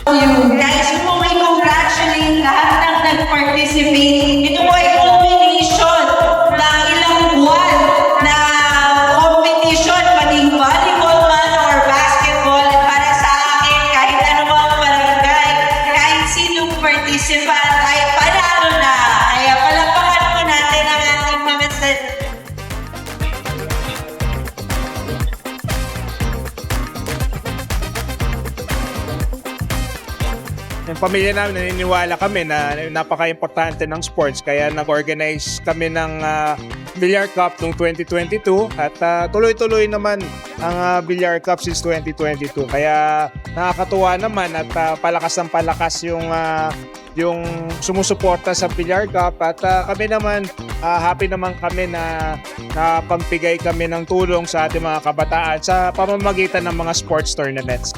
You guys, gusto ko i-congratulate lahat ng nag-participate. Ito po ay culmination ng ilang buwan na competition, maging volleyball man or basketball. Para sa akin, kahit anumang barangay, kahit sinong participant ay panalo na. Kaya palakpakan po natin ang ating mga Yung pamilya namin, naniniwala kami na napaka-importante ng sports. Kaya nag-organize kami ng Billiard Cup noong 2022 at tuloy-tuloy naman ang Billiard Cup since 2022. Kaya nakakatuwa naman at palakas ng palakas yung sumusuporta sa Billiard Cup at kami naman happy naman kami na pagbigay kami ng tulong sa ating mga kabataan sa pamamagitan ng mga sports tournaments.